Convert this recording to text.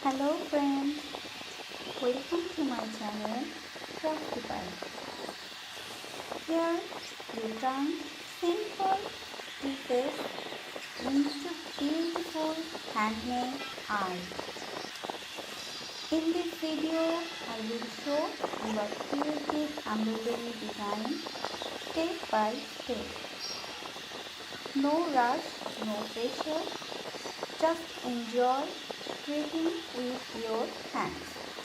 Hello friends, welcome to my channel Craftify. Here you turn simple pieces into beautiful handmade art. In this video, I will show you a creative embroidery design step by step. No rush, no pressure, just enjoy creating with your hands.